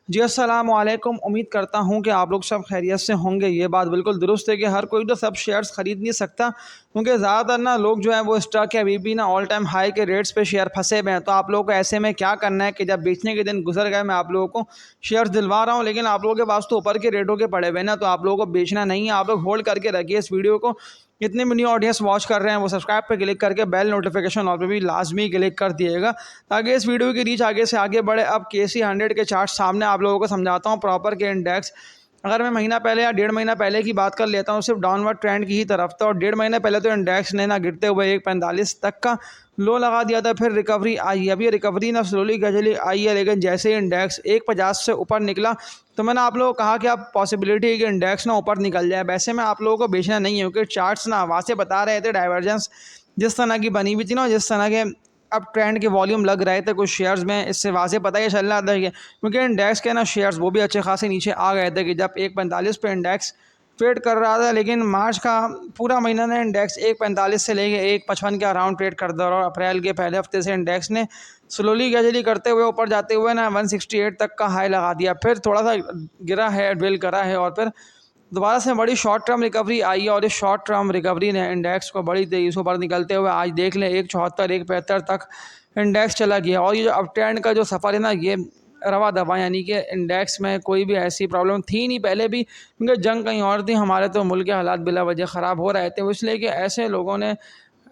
जी अस्सलाम वालेकुम। उम्मीद करता हूँ कि आप लोग सब खैरियत से होंगे। ये बात बिल्कुल दुरुस्त है कि हर कोई तो सब शेयर्स ख़रीद नहीं सकता, क्योंकि ज़्यादातर ना लोग जो है वो स्टॉक के अभी भी ना ऑल टाइम हाई के रेट्स पे शेयर फंसे हुए हैं। तो आप लोगों को ऐसे में क्या करना है कि जब बेचने के दिन गुजर गए, मैं आप लोगों को शेयर्स दिलवा रहा हूँ, लेकिन आप लोगों के पास तो ऊपर के रेटों के पड़े हुए हैं ना, तो आप लोगों को बेचना नहीं है। आप लोग होल्ड करके रखिए इस वीडियो को। जितने भी न्यू ऑडियंस वॉच कर रहे हैं वो सब्सक्राइब पे क्लिक करके बेल नोटिफिकेशन ऑल पे भी लाजमी क्लिक कर दिएगा, ताकि इस वीडियो की रीच आगे से आगे बढ़े। अब KC 100 के चार्ट सामने आप लोगों को समझाता हूँ प्रॉपर के इंडेक्स। अगर मैं महीना पहले या 1.5 महीना पहले की बात कर लेता हूँ, सिर्फ डाउनवर्ड ट्रेंड की ही तरफ था, और 1.5 महीने पहले तो इंडेक्स ने ना गिरते हुए 1.45 तक का लो लगा दिया था। फिर रिकवरी आई है, अभी रिकवरी ना स्लोली ग्रेजुअली आई है, लेकिन जैसे ही इंडेक्स 1.50 से ऊपर निकला तो मैंने आप लोगों को कहा कि अब पॉसिबिलिटी है कि इंडेक्स ना ऊपर निकल जाए। वैसे में आप लोगों को बेचना नहीं है, क्योंकि चार्ट्स ना वहाँ से बता रहे थे डाइवर्जेंस जिस तरह की बनी हुई थी ना, जिस तरह के अब ट्रेंड के वॉल्यूम लग रहे थे कुछ शेयर्स में, इससे वाज़ेह पता ही चल रहा था कि क्योंकि इंडेक्स के ना शेयर्स वो भी अच्छे खासे नीचे आ गए थे कि जब 1.45 पे इंडेक्स ट्रेड कर रहा था। लेकिन मार्च का पूरा महीना ने इंडेक्स 1.45 से लेके 1.55 के अराउंड ट्रेड कर रहा, और अप्रैल के पहले हफ्ते से इंडेक्स ने स्लोली ग्रेजुअली करते हुए ऊपर जाते हुए ना 168 तक का हाई लगा दिया। फिर थोड़ा सा गिरा है, ड्रिल करा है, और फिर दोबारा से बड़ी शॉर्ट टर्म रिकवरी आई है, और इस शॉर्ट टर्म रिकवरी ने इंडेक्स को बड़ी तेज़ी से ऊपर निकलते हुए आज देख लें 174 175 तक इंडेक्स चला गया। और ये जो अप ट्रेंड का जो सफ़र है ना, ये रवा दवा, यानी कि इंडेक्स में कोई भी ऐसी प्रॉब्लम थी नहीं पहले भी, क्योंकि जंग कहीं और थी, हमारे तो मुल्क के हालात बिला वजह ख़राब हो रहे थे। इसलिए कि ऐसे लोगों ने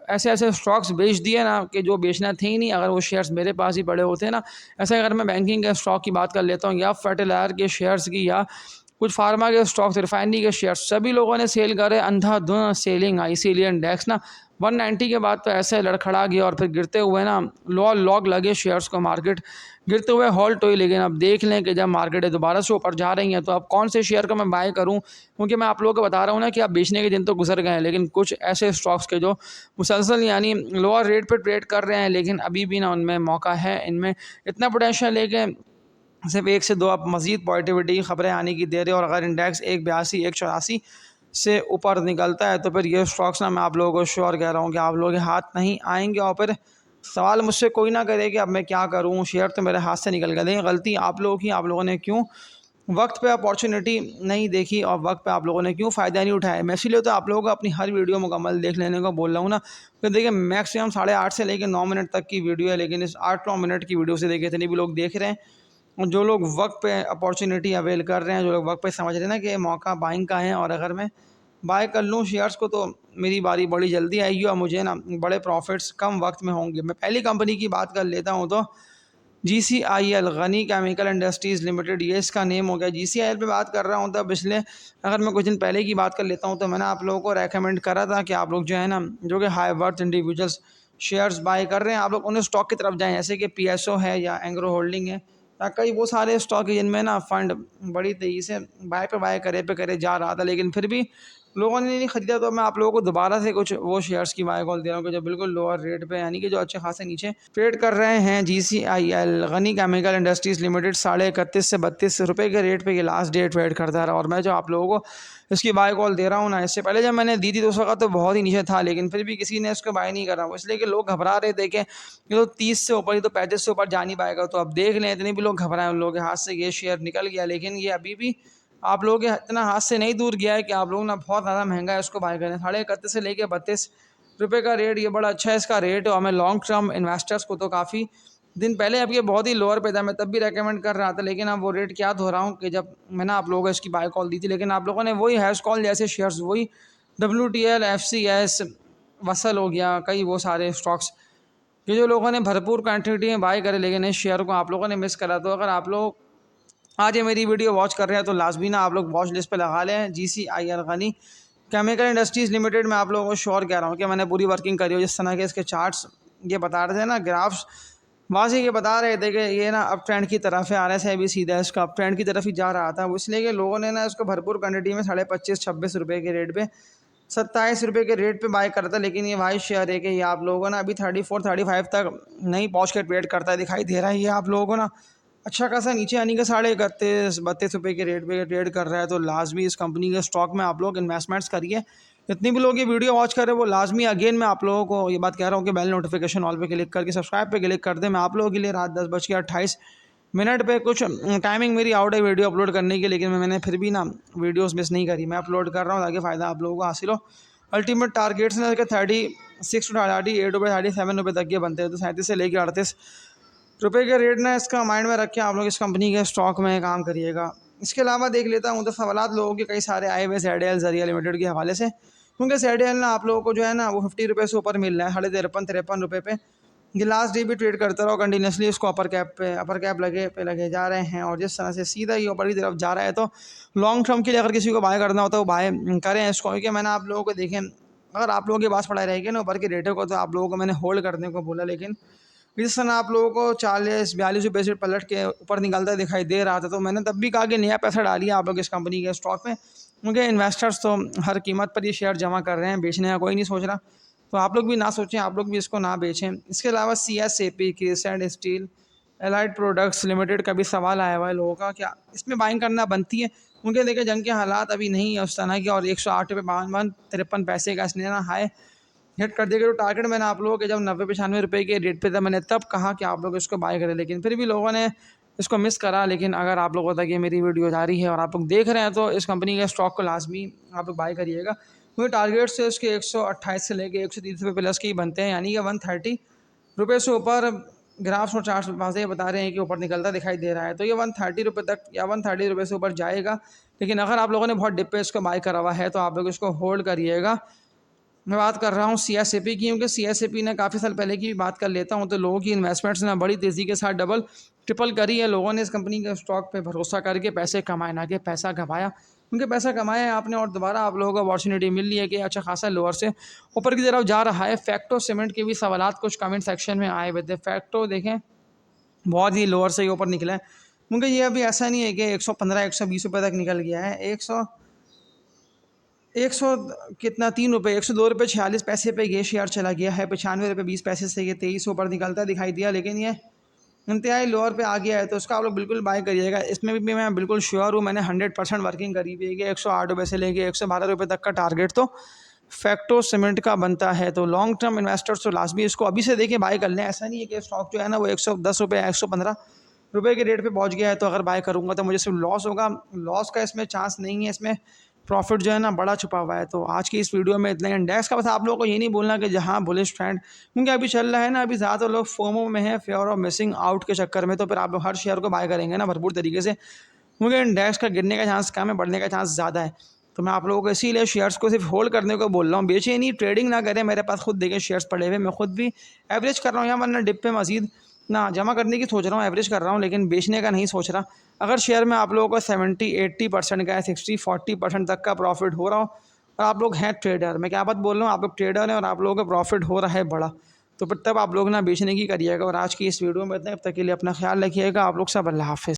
ऐसे ऐसे स्टॉक्स बेच दिए ना कि जो बेचना थे ही नहीं। अगर वो शेयर्स मेरे पास ही पड़े होते ना, ऐसे अगर मैं बैंकिंग के स्टॉक की बात कर लेता हूँ, या फर्टिलाइजर के शेयर्स की, या कुछ फार्मा के स्टॉक्स, रिफाइनरी के शेयर्स, सभी लोगों ने सेल करे, अंधाधुंध सेलिंग आई। इसीलिए इंडेक्स ना 190 के बाद तो ऐसे लड़खड़ा गया, और फिर गिरते हुए ना लॉग लगे शेयर्स को, मार्केट गिरते हुए हॉल्ट हुई। लेकिन अब देख लें कि जब मार्केटें दोबारा से ऊपर जा रही हैं, तो अब कौन से शेयर को मैं बाय करूं, क्योंकि मैं आप लोगों को बता रहा हूं ना कि आप बेचने के दिन तो गुजर गए हैं, लेकिन कुछ ऐसे स्टॉक्स के जो मुसलसल यानी लोअर रेट पर ट्रेड कर रहे हैं, लेकिन अभी भी ना उनमें मौका है, इनमें इतना पोटेंशियल है कि सिर्फ एक से दो आप मज़ीद पॉजिटिविटी की खबरें आने की दे रहे हो। और अगर इंडेक्स 182 184 से ऊपर निकलता है, तो फिर ये स्टॉक्स ना मैं आप लोगों को श्योर कह रहा हूँ कि आप लोगों के हाथ नहीं आएंगे। और फिर सवाल मुझसे कोई ना करे कि अब मैं क्या करूँ, शेयर तो मेरे हाथ से निकल गए। लेकिन गलती आप लोगों की, आप लोगों ने क्यों वक्त पे अपॉर्चुनिटी नहीं देखी, और वक्त पे आप लोगों ने क्यों फ़ायदा नहीं उठाया। मैं इसीलिए तो आप लोगों को अपनी हर वीडियो मुकम्मल देख लेने को बोल रहा हूँ ना। तो देखिए, मैक्सिमम 8:30 से लेकर 9 मिनट तक की वीडियो है, लेकिन इस 8-9 मिनट की वीडियो से देखिए इतने भी लोग देख रहे हैं। और जो लोग वक्त पे अपॉर्चुनिटी अवेल कर रहे हैं, जो लोग वक्त पे समझ रहे हैं ना कि ये मौका बाइंग का है, और अगर मैं बाय कर लूँ शेयर्स को, तो मेरी बारी बड़ी जल्दी आएगी और मुझे ना बड़े प्रॉफिट्स कम वक्त में होंगे। मैं पहली कंपनी की बात कर लेता हूँ, तो GCIL, Ghani chemical industries limited, ये इसका नेम हो गया। GCIL पे बात कर रहा हूँ, तो पिछले अगर मैं कुछ दिन पहले की बात कर लेता हूँ, तो मैंने आप लोगों को रेकमेंड करा था कि आप लोग जो है ना, जो कि high worth individuals shares buy कर रहे हैं, आप लोग उन स्टॉक की तरफ जाएँ, जैसे कि PSO है या एंग्रो होल्डिंग है, या कई वो सारे स्टॉक है जिनमें ना फंड बड़ी तेज़ी से बाय पे करे जा रहा था, लेकिन फिर भी लोगों ने नहीं खरीदा। तो मैं आप लोगों को दोबारा से कुछ वो शेयर्स की बाय कॉल दे रहा हूँ कि जो बिल्कुल लोअर रेट पे, यानी कि जो अच्छे खासे नीचे ट्रेड कर रहे हैं। GCIL, Ghani chemical industries limited, 31.5 से 32 रुपये के रेट पे ये लास्ट डे ट्रेड करता रहा, और मैं जो आप लोगों को इसकी बाय कॉल दे रहा हूँ ना, इससे पहले जब मैंने दी थी तो उसका तो बहुत ही नीचे था, लेकिन फिर भी किसी ने इसको बाय नहीं करा, इसलिए कि लोग घबरा रहे थे कि ये तो 30 से ऊपर, ये तो 35 से ऊपर जा नहीं पाएगा। तो अब देख लें, इतने भी लोग घबराए, उन लोगों के हाथ से ये शेयर निकल गया, लेकिन ये अभी भी आप लोगों के इतना हाथ से नहीं दूर गया है कि आप लोग ना बहुत ज़्यादा महंगा है इसको बाय करें। 31.5 से लेके 32 रुपये का रेट, ये बड़ा अच्छा है इसका रेट। और मैं लॉन्ग टर्म इन्वेस्टर्स को तो काफ़ी दिन पहले, अब ये बहुत ही लोअर पे था, मैं तब भी रेकमेंड कर रहा था, लेकिन अब वो रेट क्या रहा हूँ कि जब मैंने आप लोगों को इसकी बाय कॉल दी थी, लेकिन आप लोगों ने वही हैश कॉल जैसे शेयर्स, वही WTL, FCS, वसल हो गया, कई वो सारे स्टॉक्स, ये जो लोगों ने भरपूर क्वान्टिटी में बाय करे, लेकिन इस शेयर को आप लोगों ने मिस करा। तो अगर आप लोग आज ये मेरी वीडियो वॉच कर रहे हैं, तो लाजमी ना आप लोग वॉच लिस्ट पे लगा लें GCIL, Ghani chemical industries limited. मैं आप लोगों को श्योर कह रहा हूँ कि मैंने पूरी वर्किंग करी हो। जिस तरह के इसके चार्ट्स ये बता रहे थे ना, ग्राफ्स वाज़ेह ये बता रहे थे कि ये ना अप ट्रेंड की तरफ है, RSI भी सीधा इसका अप ट्रेंड की तरफ ही जा रहा था। वो इसलिए कि लोगों ने ना इसको भरपूर क्वान्टिटी में 25-26 रुपये के रेट पे, 27 रुपये के रेट पे बाय करता। लेकिन ये वाइस शेयर है कि ये आप लोगों को ना अभी 34-35 तक नहीं पहुँच के ट्रेड करता दिखाई दे रहा है। ये आप लोगों को ना अच्छा खासा नीचे, यानी कि 31.5 32 रुपये के रेट पे ट्रेड कर रहा है। तो लाजमी इस कंपनी के स्टॉक में आप लोग इन्वेस्टमेंट्स करिए। जितनी भी लोग ये वीडियो वॉच कर रहे हैं, वो लाजमी, अगेन मैं आप लोगों को ये बात कह रहा हूँ कि बेल नोटिफिकेशन ऑल पे क्लिक करके सब्सक्राइब पे क्लिक कर दें। मैं आप लोगों के लिए रात 10:28 मिनट पे कुछ टाइमिंग मेरी आउट है वीडियो अपलोड करने की, लेकिन मैंने फिर भी ना वीडियोस मिस नहीं करी, मैं अपलोड कर रहा हूँ ताकि फ़ायदा आप लोगों को हासिल हो। अल्टीमेट टारगेट्स ने 36 टू 38 रुपये 37 रुपये तक के बनते हैं, तो 37 से लेकर 38 रुपये के रेट ने इसका माइंड में रख के आप लोग इस कंपनी के स्टॉक में काम करिएगा। इसके अलावा देख लेता हूँ तो सवालात लोगों के कई सारे आए हुए ZDL ज़रिया लिमिटेड के हवाले से, क्योंकि ZDL ना आप लोगों को जो है ना वो 50 रुपये से ऊपर मिल रहा है, 53 रुपये पे। ये लास्ट डे भी ट्रेड करता रहो कंटिन्यूसली, इसको अपर कैप लगे जा रहे हैं, और जिस तरह से सीधा ही ऊपर की तरफ जा रहा है, तो लॉन्ग टर्म के लिए अगर किसी को बाय करना होता है वो बाय करें इसको, क्योंकि मैंने आप लोगों को देखें, अगर आप लोगों के पास पड़ा रहेगी ना ऊपर के रेटों को, तो आप लोगों को मैंने होल्ड करने को बोला, लेकिन जिस तरह आप लोगों को 40-42 रुपये से पलट के ऊपर निकलता दिखाई दे रहा था, तो मैंने तब भी कहा कि नया पैसा डालिए आप लोग इस कंपनी के स्टॉक में, क्योंकि इन्वेस्टर्स तो हर कीमत पर ये शेयर जमा कर रहे हैं, बेचने का कोई नहीं सोच रहा, तो आप लोग भी ना सोचें, आप लोग भी इसको ना बेचें। इसके अलावा CSAP crescent steel allied products limited का भी सवाल आया हुआ है लोगों का, क्या इसमें बाइंग करना बनती है, क्योंकि देखिए जंग के हालात अभी नहीं है उस तरह की, और 108 रुपये 53 का इसने ना हाई हिट कर देगा। तो टारगेट मैंने आप लोगों के जब 90-95 रुपये के रेट पे था, मैंने तब कहा कि आप लोग इसको बाय करें, लेकिन फिर भी लोगों ने इसको मिस करा। लेकिन अगर आप लोगों तक ये मेरी वीडियो जा रही है और आप लोग देख रहे हैं, तो इस कंपनी के स्टॉक को लाजमी आप लोग बाय करिएगा, क्योंकि टारगेट से इसके 128 से लेके 130 रुपये प्लस के ही बनते हैं, यानी कि 130 रुपये से ऊपर ग्राफ्स और चार्ट्स वाज़ेह बता रहे हैं कि ऊपर निकलता दिखाई दे रहा है, तो ये 130 रुपये तक या 130 रुपये से ऊपर जाएगा। लेकिन अगर आप लोगों ने बहुत डिप पे इसको बाय करा हुआ है, तो आप लोग इसको होल्ड करिएगा। मैं बात कर रहा हूँ CSAP की, क्योंकि CSAP ने काफ़ी साल पहले की भी बात कर लेता हूँ, तो लोगों की इन्वेस्टमेंट्स ने बड़ी तेज़ी के साथ डबल ट्रिपल करी है। लोगों ने इस कंपनी के स्टॉक पे भरोसा करके पैसे कमाए, ना कि पैसा गंवाया, क्योंकि पैसा कमाया है आपने और दोबारा आप लोगों को अपॉर्चुनिटी मिल रही है कि अच्छा खासा लोअर से ऊपर की तरफ जा रहा है। फैक्टो सीमेंट के भी सवालात कुछ कमेंट सेक्शन में आए हुए थे। फैक्टो देखें बहुत ही लोअर से ही ऊपर निकला है, क्योंकि ये अभी ऐसा नहीं है कि 115-120 रुपये तक निकल गया है। 100 कितना 3 रुपये 102 रुपये 46 पैसे पे ये शेयर चला गया है। 95 रुपये 20 पैसे से ये 23 ऊपर निकलता दिखाई दिया, लेकिन ये इंतहाई लोअर पे आ गया है, तो उसका आप लोग बिल्कुल बाय करिएगा। इसमें भी मैं बिल्कुल श्योर हूँ, मैंने 100% वर्किंग करी हुई है कि 108 रुपये से लेके 112 रुपये तक का टारगेट तो फैक्टो सीमेंट का बनता है। तो लॉन्ग टर्म इन्वेस्टर्स तो लाजमी इसको अभी से देके बाय कर लें। ऐसा नहीं है कि स्टॉक जो है ना वो 110 रुपये 115 रुपये के रेट पे पहुंच गया है, तो अगर बाय करूंगा तो मुझे सिर्फ लॉस होगा। लॉस का इसमें चांस नहीं है, इसमें प्रॉफिट जो है ना बड़ा छुपा हुआ है। तो आज की इस वीडियो में इतना ही। इंडेक्स का बस आप लोगों को ये नहीं बोलना कि जहाँ बुलिश ट्रेंड, क्योंकि अभी चल रहा है ना, अभी ज़्यादातर लोग फोमो में है, फेयर ऑफ मिसिंग आउट के चक्कर में, तो फिर आप लोग हर शेयर को बाय करेंगे ना भरपूर तरीके से, क्योंकि इंडेक्स का गिरने का चांस कम है, बढ़ने का चांस ज़्यादा है। तो मैं आप लोगों को इसीलिए शेयर्स को सिर्फ होल्ड करने को बोल रहा हूँ, बेचे नहीं, ट्रेडिंग ना करें। मेरे पास खुद देखें शेयर्स पड़े हुए, मैं खुद भी एवरेज कर रहा हूँ, या वरना डिप पे मजीद ना जमा करने की सोच रहा हूँ, एवरेज कर रहा हूँ, लेकिन बेचने का नहीं सोच रहा। अगर शेयर में आप लोगों को 70-80% का या 60-40% तक का प्रॉफिट हो रहा हो, और आप लोग हैं ट्रेडर, मैं क्या बात बोल रहा हूँ, आप लोग ट्रेडर हैं और आप लोगों का प्रॉफिट हो रहा है बड़ा, तो फिर तब आप लोग ना बेचने की करिएगा। और आज की इस वीडियो में इतना, तब तक के लिए अपना ख्याल रखिएगा। आप लोग सब अल्लाह हाफ़िज़।